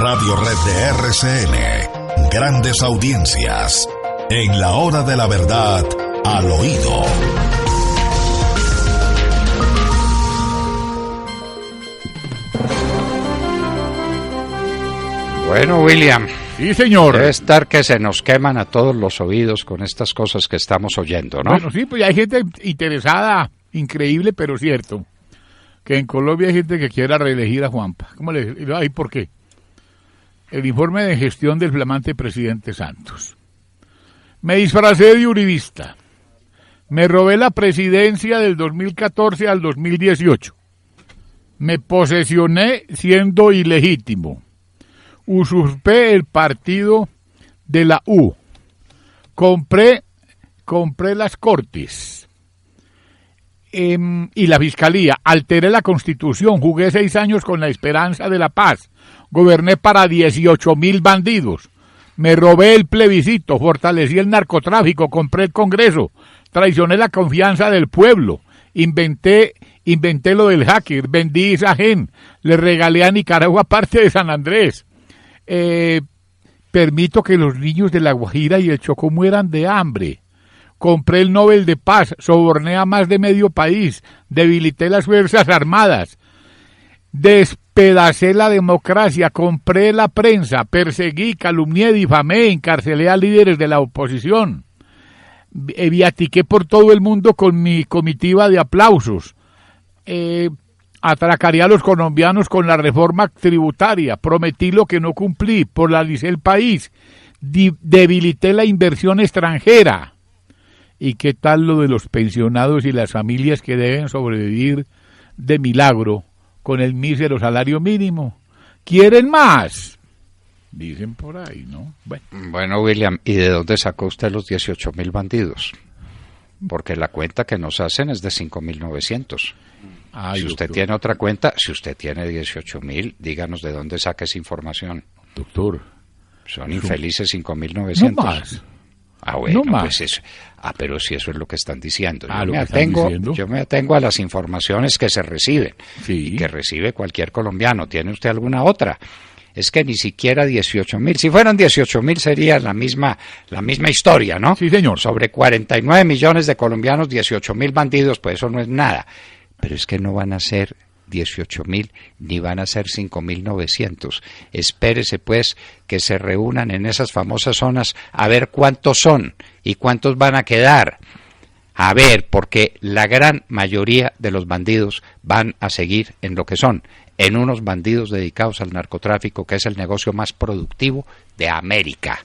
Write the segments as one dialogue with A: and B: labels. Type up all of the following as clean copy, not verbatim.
A: Radio Red de RCN. Grandes audiencias. En la hora de la verdad, al oído.
B: Bueno, William.
C: Sí, señor.
B: Debe estar que se nos queman a todos los oídos con estas cosas que estamos oyendo, ¿no?
C: Bueno, sí, pues hay gente interesada, increíble, pero cierto, que en Colombia hay gente que quiera reelegir a Juanpa. ¿Y por qué? El informe de gestión del flamante presidente Santos. Me disfracé de uribista. Me robé la presidencia del 2014 al 2018. Me posesioné siendo ilegítimo. Usurpé el partido de la U. Compré las cortes y la fiscalía. Alteré la constitución. Jugué 6 años con la esperanza de la paz. Goberné para 18,000 bandidos. Me robé el plebiscito. Fortalecí el narcotráfico. Compré el Congreso. Traicioné la confianza del pueblo. Inventé lo del hacker. Vendí Isagen. Le regalé a Nicaragua parte de San Andrés. Permito que los niños de La Guajira y el Chocó mueran de hambre. Compré el Nobel de Paz, soborné a más de medio país, debilité las Fuerzas Armadas, despedacé la democracia, compré la prensa, perseguí, calumnié, difamé, encarcelé a líderes de la oposición, viatiqué por todo el mundo con mi comitiva de aplausos, atracaré a los colombianos con la reforma tributaria, prometí lo que no cumplí, polarizé el país, debilité la inversión extranjera. ¿Y qué tal lo de los pensionados y las familias que deben sobrevivir de milagro con el mísero salario mínimo? ¿Quieren más? Dicen por ahí, ¿no?
B: Bueno, William, ¿y de dónde sacó usted los 18,000 bandidos? Porque la cuenta que nos hacen es de 5,900.
C: Ay,
B: si usted
C: doctor.
B: tiene otra cuenta, si usted tiene 18,000, díganos de dónde saca esa información.
C: Doctor.
B: Son infelices 5,900.
C: No más.
B: Ah, bueno,
C: no más.
B: pues eso. Pero si eso es lo que están diciendo.
C: Diciendo.
B: Yo me atengo a las informaciones que se reciben.
C: Sí.
B: Y que recibe cualquier colombiano. ¿Tiene usted alguna otra? Es que ni siquiera 18,000. Si fueran 18,000 sería la misma historia, ¿no?
C: Sí, señor.
B: Sobre 49 millones de colombianos, 18,000 bandidos, pues eso no es nada. Pero es que no van a ser 18,000 ni van a ser 5,900. Espérese pues que se reúnan en esas famosas zonas a ver cuántos son y cuántos van a quedar. A ver, porque la gran mayoría de los bandidos van a seguir en lo que son, en unos bandidos dedicados al narcotráfico, que es el negocio más productivo de América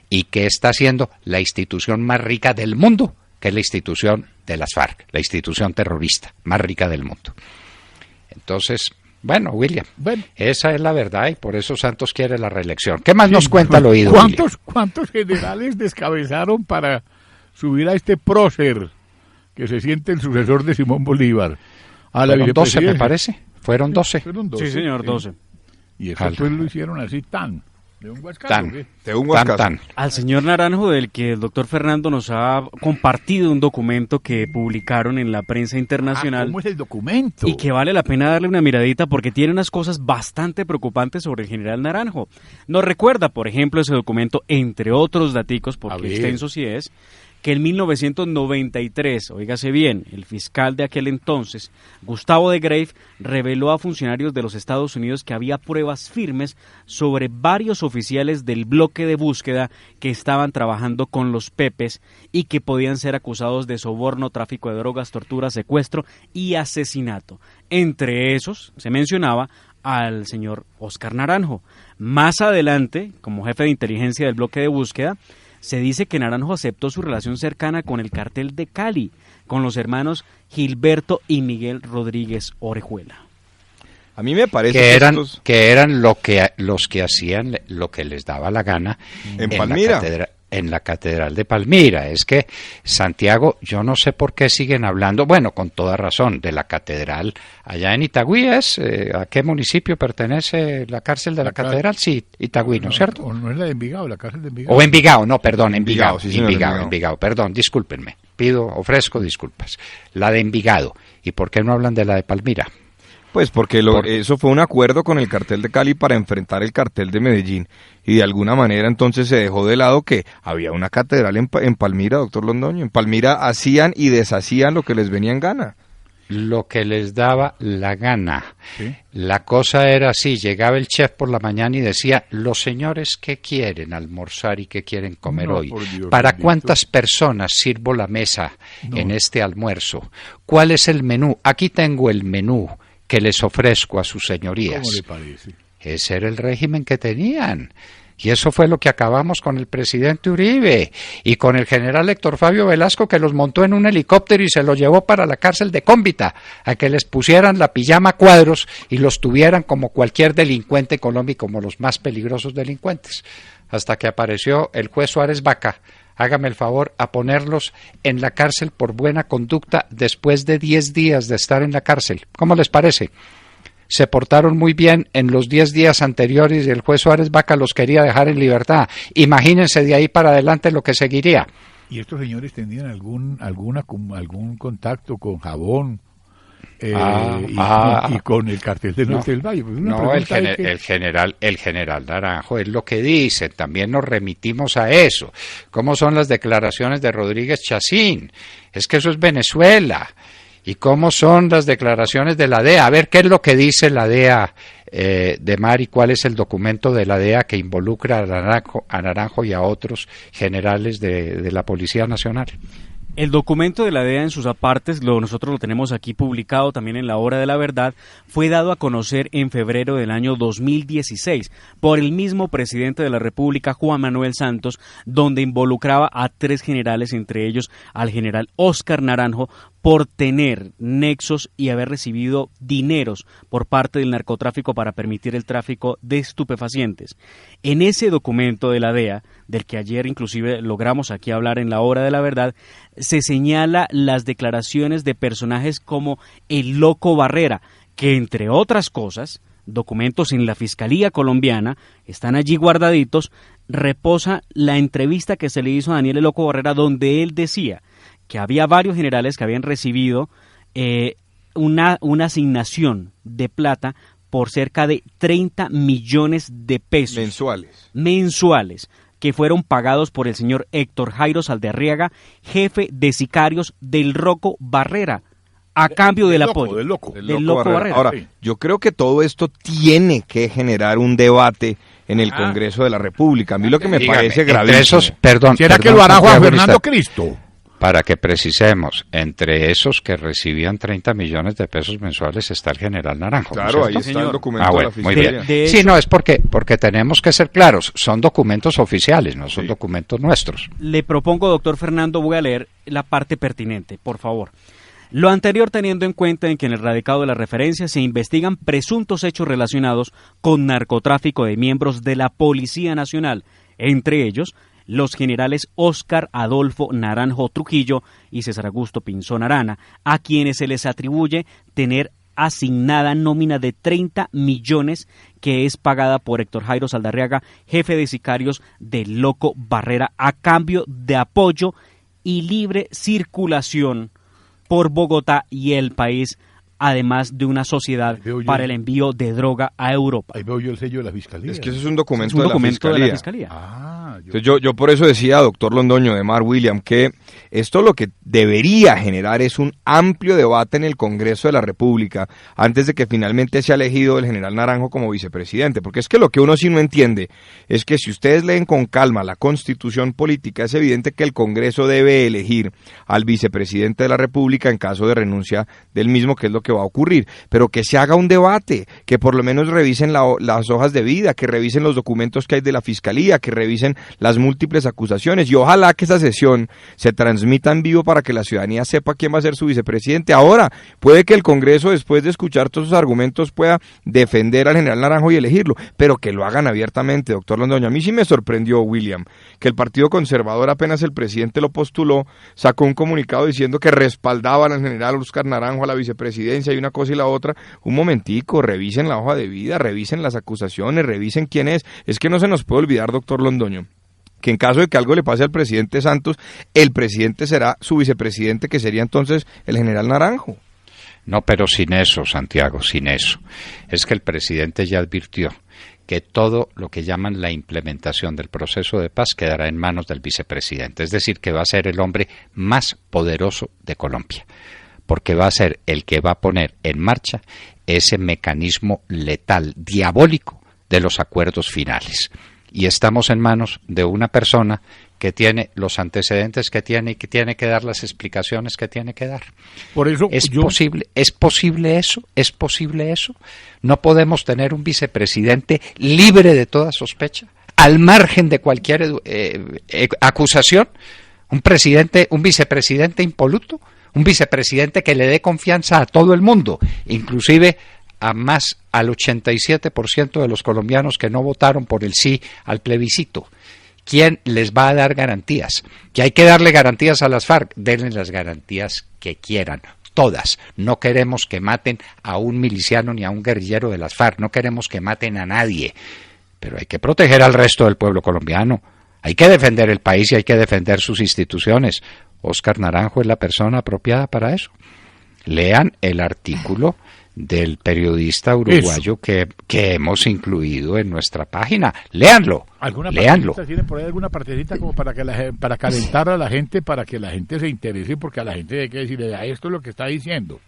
B: y que está siendo la institución más rica del mundo, que es la institución de las FARC, la institución terrorista más rica del mundo. Entonces, bueno, William, esa es la verdad y por eso Santos quiere la reelección. ¿Qué más nos cuenta al oído,
C: ¿Cuántos generales descabezaron para subir a este prócer que se siente el sucesor de Simón Bolívar? A la
B: Fueron 12, me parece. Fueron 12.
C: Sí,
D: señor, 12.
C: Y eso pues lo hicieron así de un guascazo.
E: De un guascazo.
D: Al señor Naranjo, del que el doctor Fernando nos ha compartido un documento que publicaron en la prensa internacional.
C: ¿Cómo es el documento?
D: Y que vale la pena darle una miradita porque tiene unas cosas bastante preocupantes sobre el general Naranjo. Nos recuerda, por ejemplo, ese documento, entre otros daticos, porque extenso sí es, que en 1993, oígase bien, el fiscal de aquel entonces, Gustavo de Grave, reveló a funcionarios de los Estados Unidos que había pruebas firmes sobre varios oficiales del bloque de búsqueda que estaban trabajando con los Pepes y que podían ser acusados de soborno, tráfico de drogas, tortura, secuestro y asesinato. Entre esos se mencionaba al señor Óscar Naranjo. Más adelante, como jefe de inteligencia del bloque de búsqueda, se dice que Naranjo aceptó su relación cercana con el cartel de Cali, con los hermanos Gilberto y Miguel Rodríguez Orejuela.
E: A mí me parece
B: que eran los que hacían lo que les daba la gana
E: en Palmira.
B: En la Catedral de Palmira. Es que, Santiago, yo no sé por qué siguen hablando, bueno, con toda razón, de la catedral allá en Itagüí. ¿A qué municipio pertenece la cárcel de la catedral? Sí, Itagüí, ¿no es cierto?
C: ¿O no es la de Envigado, la cárcel de Envigado?
B: O Envigado, no, perdón, Envigado,
E: sí, señor,
B: Envigado, perdón, discúlpenme, ofrezco disculpas. La de Envigado. ¿Y por qué no hablan de la de Palmira?
E: Pues porque eso fue un acuerdo con el cartel de Cali para enfrentar el cartel de Medellín, y de alguna manera entonces se dejó de lado que había una catedral en Palmira, doctor Londoño. En Palmira hacían y deshacían lo que les venía en gana.
B: Lo que les daba la gana.
C: ¿Sí?
B: La cosa era así, llegaba el chef por la mañana y decía, los señores, ¿qué quieren almorzar y qué quieren comer hoy?
C: Dios,
B: ¿Para
C: bendito.
B: cuántas personas sirvo la mesa en este almuerzo? ¿Cuál es el menú? Aquí tengo el menú que les ofrezco a sus señorías.
C: ¿Cómo le parece?
B: Ese era el régimen que tenían. Y eso fue lo que acabamos con el presidente Uribe y con el general Héctor Fabio Velasco, que los montó en un helicóptero y se los llevó para la cárcel de Cómbita a que les pusieran la pijama a cuadros y los tuvieran como cualquier delincuente en Colombia y como los más peligrosos delincuentes. Hasta que apareció el juez Suárez Vaca, hágame el favor, a ponerlos en la cárcel por buena conducta después de 10 días de estar en la cárcel. ¿Cómo les parece? Se portaron muy bien en los 10 días anteriores y el juez Suárez Vaca los quería dejar en libertad. Imagínense de ahí para adelante lo que seguiría.
C: ¿Y estos señores tenían algún contacto con Jabón y con el cartel del Norte del Valle? Pues
B: no, el general Naranjo es lo que dice. También nos remitimos a eso. ¿Cómo son las declaraciones de Rodríguez Chacín? Es que eso es Venezuela. ¿Y cómo son las declaraciones de la DEA? A ver, ¿qué es lo que dice la DEA de Mar y cuál es el documento de la DEA que involucra a Naranjo y a otros generales de la Policía Nacional?
D: El documento de la DEA en sus apartes, nosotros lo tenemos aquí publicado también en La Hora de la Verdad, fue dado a conocer en febrero del año 2016 por el mismo presidente de la República, Juan Manuel Santos, donde involucraba a 3 generales, entre ellos al general Óscar Naranjo, por tener nexos y haber recibido dineros por parte del narcotráfico para permitir el tráfico de estupefacientes. En ese documento de la DEA, del que ayer inclusive logramos aquí hablar en La Hora de la Verdad, se señala las declaraciones de personajes como el Loco Barrera, que entre otras cosas, documentos en la Fiscalía colombiana, están allí guardaditos, reposa la entrevista que se le hizo a Daniel el Loco Barrera, donde él decía que había varios generales que habían recibido una asignación de plata por cerca de 30 millones de pesos mensuales que fueron pagados por el señor Héctor Jairo Saldarriaga, jefe de sicarios del Loco Barrera, a cambio del apoyo
C: del Loco
E: Barrera. Ahora, yo creo que todo esto tiene que generar un debate en el Congreso de la República. A mí lo que me parece gravísimo.
C: ¿Será que lo hará Juan Fernando Cristo?
B: Para que precisemos, entre esos que recibían 30 millones de pesos mensuales está el general Naranjo.
E: Claro,
B: ¿no
E: ahí está el documento de la Fiscalía.
B: Muy bien. Sí, no, es porque tenemos que ser claros, son documentos oficiales, no son documentos nuestros.
D: Le propongo, doctor Fernando, voy a leer la parte pertinente, por favor. Lo anterior teniendo en cuenta en que en el radicado de la referencia se investigan presuntos hechos relacionados con narcotráfico de miembros de la Policía Nacional, entre ellos los generales Óscar Adolfo Naranjo Trujillo y César Augusto Pinzón Arana, a quienes se les atribuye tener asignada nómina de 30 millones que es pagada por Héctor Jairo Saldarriaga, jefe de sicarios del Loco Barrera, a cambio de apoyo y libre circulación por Bogotá y el país, además de una sociedad para el envío de droga a Europa.
C: Ahí veo yo el sello de la Fiscalía.
E: Es que eso es un documento, de la Fiscalía. Entonces yo por eso decía, doctor Londoño, de Mar William, que esto lo que debería generar es un amplio debate en el Congreso de la República antes de que finalmente sea elegido el general Naranjo como vicepresidente, porque es que lo que uno sí no entiende es que si ustedes leen con calma la Constitución política, es evidente que el Congreso debe elegir al vicepresidente de la República en caso de renuncia del mismo, que es lo que va a ocurrir, pero que se haga un debate, que por lo menos revisen las hojas de vida, que revisen los documentos que hay de la Fiscalía, que revisen las múltiples acusaciones, y ojalá que esa sesión se transmita en vivo para que la ciudadanía sepa quién va a ser su vicepresidente. Ahora, puede que el Congreso, después de escuchar todos esos argumentos, pueda defender al general Naranjo y elegirlo, pero que lo hagan abiertamente, doctor Londoño. A mí sí me sorprendió, William, que el Partido Conservador, apenas el presidente lo postuló, sacó un comunicado diciendo que respaldaban al general Óscar Naranjo a la vicepresidencia y una cosa y la otra. Un momentico, revisen la hoja de vida, revisen las acusaciones, revisen quién es. Es que no se nos puede olvidar, doctor Londoño, que en caso de que algo le pase al presidente Santos, el presidente será su vicepresidente, que sería entonces el general Naranjo.
B: No, pero sin eso, Santiago, sin eso. Es que el presidente ya advirtió que todo lo que llaman la implementación del proceso de paz quedará en manos del vicepresidente. Es decir, que va a ser el hombre más poderoso de Colombia, porque va a ser el que va a poner en marcha ese mecanismo letal, diabólico, de los acuerdos finales. Y estamos en manos de una persona que tiene los antecedentes que tiene y que tiene que dar las explicaciones que tiene que dar.
C: Por eso
B: ¿Es posible eso? ¿No podemos tener un vicepresidente libre de toda sospecha, al margen de cualquier acusación? ¿Un vicepresidente impoluto? ¿Un vicepresidente que le dé confianza a todo el mundo, inclusive al 87% de los colombianos que no votaron por el sí al plebiscito? ¿Quién les va a dar garantías? Que hay que darle garantías a las FARC, denle las garantías que quieran, todas. No queremos que maten a un miliciano ni a un guerrillero de las FARC, no queremos que maten a nadie, pero hay que proteger al resto del pueblo colombiano, hay que defender el país y hay que defender sus instituciones. Óscar Naranjo es la persona apropiada para eso. Lean el artículo del periodista uruguayo que hemos incluido en nuestra página. Léanlo. Léanlo.
C: ¿Tiene por ahí alguna partecita como para calentar a la gente, para que la gente se interese, porque a la gente hay que decirle, esto es lo que está diciendo?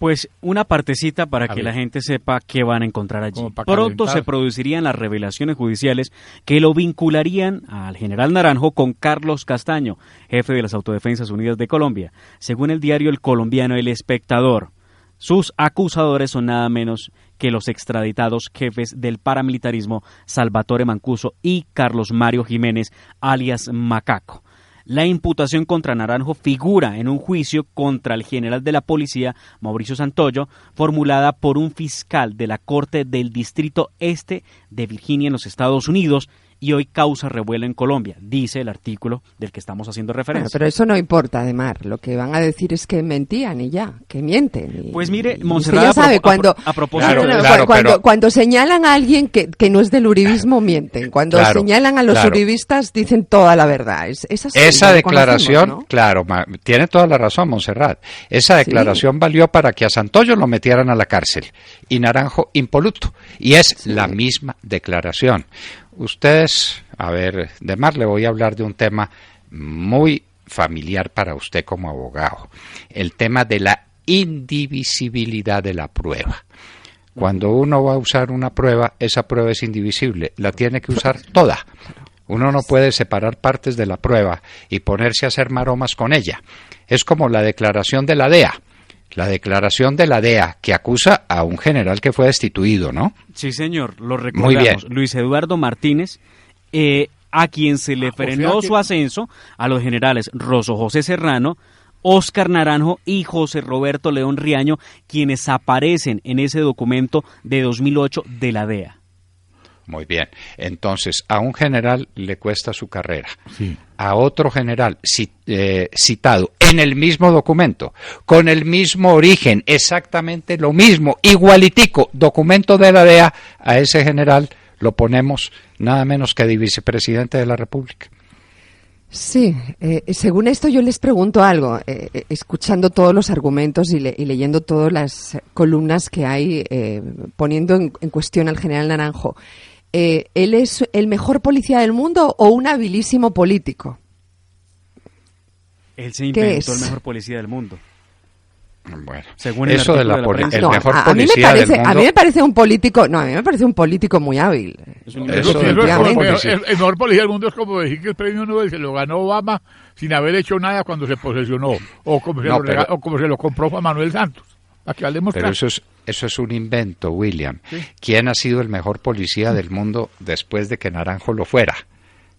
D: Pues una partecita para que la gente sepa qué van a encontrar allí. Pronto se producirían las revelaciones judiciales que lo vincularían al general Naranjo con Carlos Castaño, jefe de las Autodefensas Unidas de Colombia. Según el diario El Colombiano El Espectador, sus acusadores son nada menos que los extraditados jefes del paramilitarismo Salvatore Mancuso y Carlos Mario Jiménez, alias Macaco. La imputación contra Naranjo figura en un juicio contra el general de la policía, Mauricio Santoyo, formulada por un fiscal de la Corte del Distrito Este de Virginia en los Estados Unidos, y hoy causa revuelo en Colombia, dice el artículo del que estamos haciendo referencia.
F: Bueno, pero eso no importa, además. Lo que van a decir es que mentían y ya, que mienten.
D: Pues mire, Montserrat,
F: ya sabe, cuando señalan a alguien que no es del uribismo, mienten. Cuando señalan a los uribistas, dicen toda la verdad.
B: Esa declaración, ¿no? Claro, tiene toda la razón, Montserrat. Esa declaración valió para que a Santoyo lo metieran a la cárcel y Naranjo impoluto. Y es la misma declaración. Ustedes, de más le voy a hablar de un tema muy familiar para usted como abogado, el tema de la indivisibilidad de la prueba. Cuando uno va a usar una prueba, esa prueba es indivisible, la tiene que usar toda. Uno no puede separar partes de la prueba y ponerse a hacer maromas con ella. Es como la declaración de la DEA. La declaración de la DEA que acusa a un general que fue destituido, ¿no?
D: Sí, señor, lo recordamos.
B: Muy bien.
D: Luis Eduardo Martínez, a quien se le frenó su ascenso, a los generales Rosso José Serrano, Óscar Naranjo y José Roberto León Riaño, quienes aparecen en ese documento de 2008 de la DEA.
B: Muy bien. Entonces, a un general le cuesta su carrera.
C: Sí.
B: A otro general citado en el mismo documento, con el mismo origen, exactamente lo mismo, igualitico, documento de la DEA, a ese general lo ponemos nada menos que de vicepresidente de la República.
F: Sí, según esto yo les pregunto algo, escuchando todos los argumentos y leyendo todas las columnas que hay poniendo en cuestión al general Naranjo. ¿Él es el mejor policía del mundo o un habilísimo político?
D: Él se inventó el mejor policía del mundo.
B: Bueno,
D: según
B: eso de la mejor
F: policía del mundo. A mí me parece un político, muy hábil.
C: El mejor policía del mundo es como decir que el premio Nobel se lo ganó Obama sin haber hecho nada cuando se posesionó, o como se lo compró Juan Manuel Santos.
B: Pero eso es un invento, William. ¿Sí? ¿Quién ha sido el mejor policía del mundo después de que Naranjo lo fuera?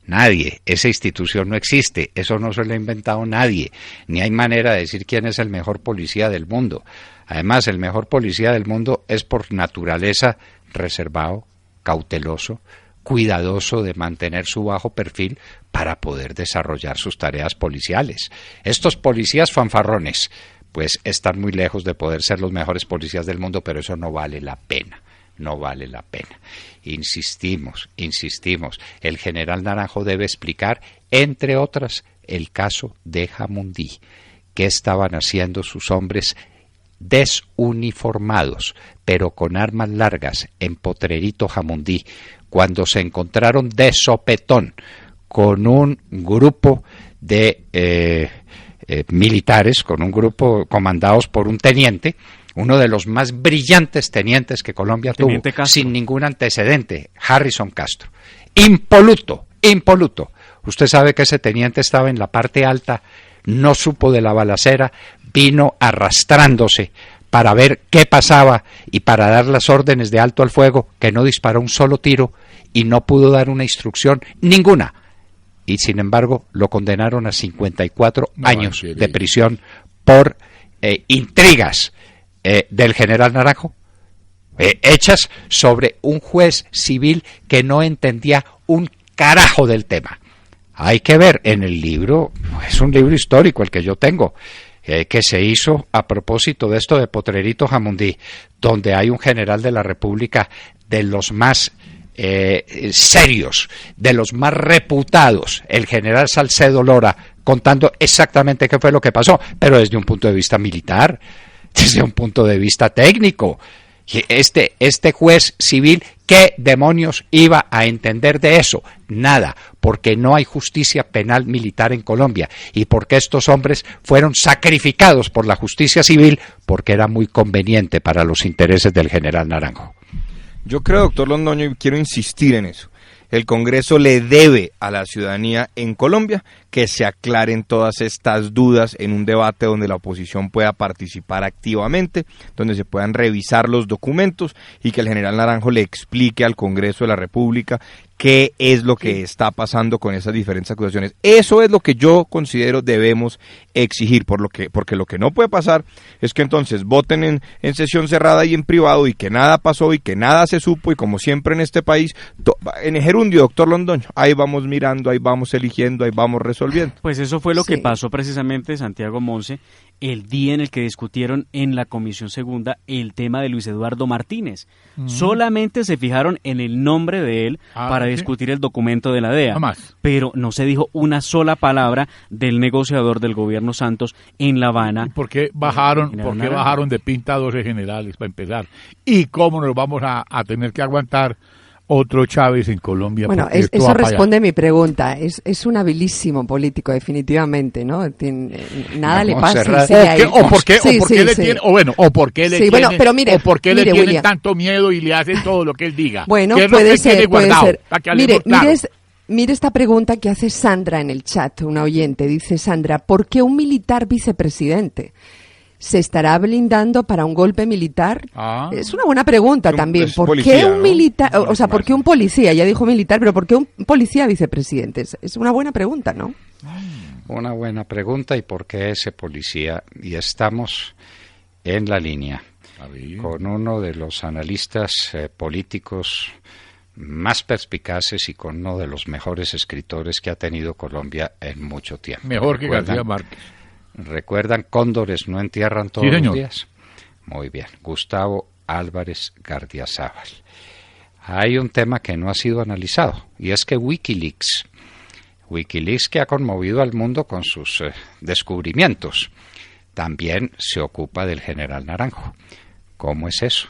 B: Nadie. Esa institución no existe. Eso no se lo ha inventado nadie. Ni hay manera de decir quién es el mejor policía del mundo. Además, el mejor policía del mundo es por naturaleza reservado, cauteloso, cuidadoso de mantener su bajo perfil para poder desarrollar sus tareas policiales. Estos policías fanfarrones pues están muy lejos de poder ser los mejores policías del mundo, pero eso no vale la pena, no vale la pena. Insistimos, el general Naranjo debe explicar, entre otras, el caso de Jamundí. ¿Qué estaban haciendo sus hombres desuniformados, pero con armas largas, en Potrerito Jamundí, cuando se encontraron de sopetón con un grupo de militares, con un grupo comandados por un teniente, uno de los más brillantes tenientes que Colombia tuvo, sin ningún antecedente, Harrison Castro. Impoluto. Usted sabe que ese teniente estaba en la parte alta, no supo de la balacera, vino arrastrándose para ver qué pasaba y para dar las órdenes de alto al fuego, que no disparó un solo tiro y no pudo dar una instrucción ninguna. Y sin embargo lo condenaron a 54 años de prisión por intrigas del general Naranjo, hechas sobre un juez civil que no entendía un carajo del tema. Hay que ver en el libro, es un libro histórico el que yo tengo, que se hizo a propósito de esto de Potrerito Jamundí, donde hay un general de la República de los más serios, de los más reputados, el general Salcedo Lora, contando exactamente qué fue lo que pasó, pero desde un punto de vista militar, desde un punto de vista técnico. Este juez civil, ¿qué demonios iba a entender de eso? Nada, porque no hay justicia penal militar en Colombia y porque estos hombres fueron sacrificados por la justicia civil porque era muy conveniente para los intereses del general Naranjo.
E: Yo creo, doctor Londoño, y quiero insistir en eso, el Congreso le debe a la ciudadanía en Colombia que se aclaren todas estas dudas en un debate donde la oposición pueda participar activamente, donde se puedan revisar los documentos y que el general Naranjo le explique al Congreso de la República qué es lo que está pasando con esas diferentes acusaciones. Eso es lo que yo considero debemos exigir, porque lo que no puede pasar es que entonces voten en sesión cerrada y en privado y que nada pasó y que nada se supo y como siempre en este país, en gerundio, doctor Londoño, ahí vamos mirando, ahí vamos eligiendo, ahí vamos resolviendo.
D: Pues eso fue lo que pasó precisamente, Santiago Monse, el día en el que discutieron en la Comisión Segunda el tema de Luis Eduardo Martínez. Solamente se fijaron en el nombre de él para discutir el documento de la DEA, pero no se dijo una sola palabra del negociador del gobierno Santos en La Habana.
C: ¿Y por qué bajaron de pinta a 12 generales para empezar? ¿Y cómo nos vamos a tener que aguantar otro Chávez en Colombia?
F: Bueno, eso responde a mi pregunta. Es un habilísimo político, definitivamente, ¿no? Nada le pasa.
C: ¿O por qué le tienen tanto miedo y le hacen todo lo que él diga?
F: Bueno, puede ser. Mire esta pregunta que hace Sandra en el chat, una oyente. Dice Sandra, ¿por qué un militar vicepresidente? ¿Se estará blindando para un golpe militar? Es una buena pregunta también. ¿Por qué un militar, por qué un policía? Ya dijo militar, pero ¿por qué un policía vicepresidente? Es una buena pregunta, ¿no?
B: Una buena pregunta, ¿y por qué ese policía? Y estamos en la línea con uno de los analistas políticos más perspicaces y con uno de los mejores escritores que ha tenido Colombia en mucho tiempo.
C: Mejor que García Márquez.
B: ¿Recuerdan Cóndores no entierran todos los días? Muy bien, Gustavo Álvarez Gardiazabal. Hay un tema que no ha sido analizado, y es que Wikileaks que ha conmovido al mundo con sus descubrimientos, también se ocupa del general Naranjo. ¿Cómo es eso?